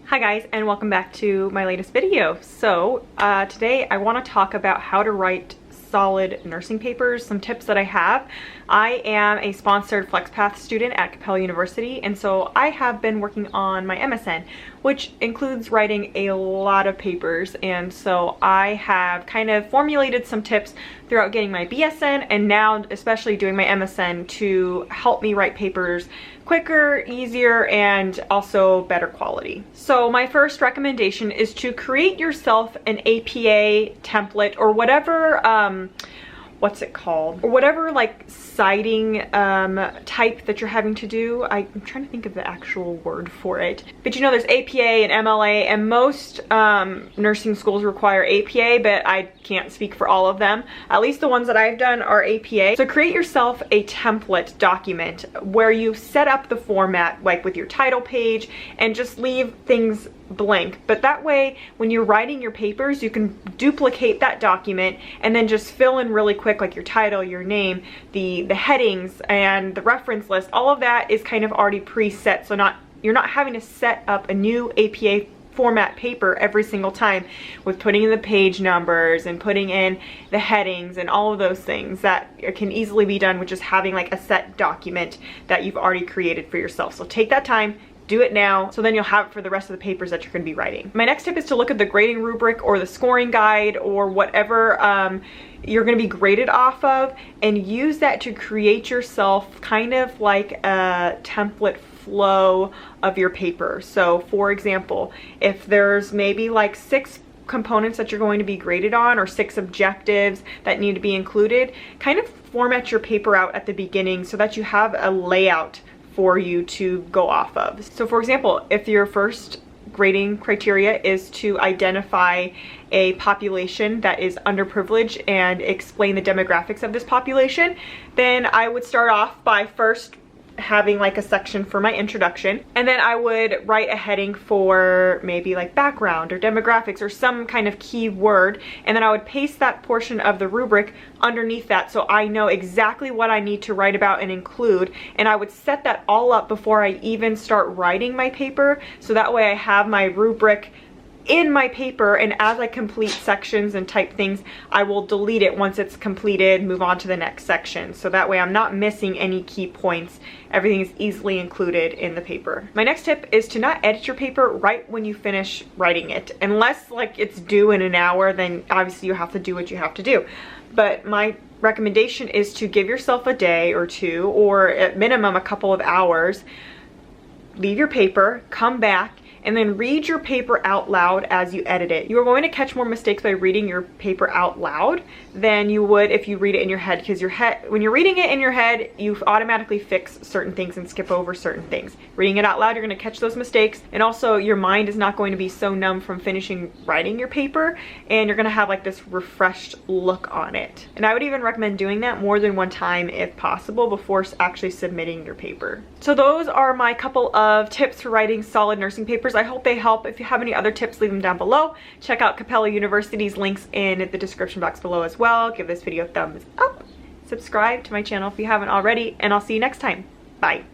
Hi guys, and welcome back to my latest video. So today I want to talk about how to write solid nursing papers, some tips that I have. I am a sponsored FlexPath student at Capella University, and so I have been working on my MSN, which includes writing a lot of papers, and so I have kind of formulated some tips throughout getting my BSN and now especially doing my MSN to help me write papers quicker, easier, and also better quality. So my first recommendation is to create yourself an APA template or whatever, what's it called? Or whatever like citing type that you're having to do. I'm trying to think of the actual word for it. But you know, there's APA and MLA, and most nursing schools require APA, but I can't speak for all of them. At least the ones that I've done are APA. So create yourself a template document where you set up the format like with your title page and just leave things blank. But that way, when you're writing your papers, you can duplicate that document and then just fill in really quick, like your title, your name, the headings, and the reference list. All of that is kind of already preset, so you're not having to set up a new APA format paper every single time with putting in the page numbers and putting in the headings and all of those things. That can easily be done with just having like a set document that you've already created for yourself. So take that time, do it now, so then you'll have it for the rest of the papers that you're going to be writing. My next tip is to look at the grading rubric or the scoring guide or whatever you're going to be graded off of, and use that to create yourself kind of like a template flow of your paper. So for example, if there's maybe like 6 components that you're going to be graded on, or 6 objectives that need to be included, kind of format your paper out at the beginning so that you have a layout for you to go off of. So for example, if your first grading criteria is to identify a population that is underprivileged and explain the demographics of this population, then I would start off by first having like a section for my introduction, and then I would write a heading for maybe like background or demographics or some kind of key word, and then I would paste that portion of the rubric underneath that so I know exactly what I need to write about and include, and I would set that all up before I even start writing my paper, so that way I have my rubric in my paper, and as I complete sections and type things, I will delete it once it's completed, move on to the next section. So that way I'm not missing any key points. Everything is easily included in the paper. My next tip is to not edit your paper right when you finish writing it. Unless like it's due in an hour, then obviously you have to do what you have to do. But my recommendation is to give yourself a day or two, or at minimum a couple of hours, leave your paper, come back, and then read your paper out loud as you edit it. You are going to catch more mistakes by reading your paper out loud than you would if you read it in your head, because when you're reading it in your head, you automatically fix certain things and skip over certain things. Reading it out loud, you're going to catch those mistakes, and also your mind is not going to be so numb from finishing writing your paper, and you're going to have like this refreshed look on it. And I would even recommend doing that more than one time if possible before actually submitting your paper. So those are my couple of tips for writing solid nursing papers. I hope they help. If you have any other tips, leave them down below. Check out Capella University's links in the description box below as well. Give this video a thumbs up. Subscribe to my channel if you haven't already, and I'll see you next time. Bye.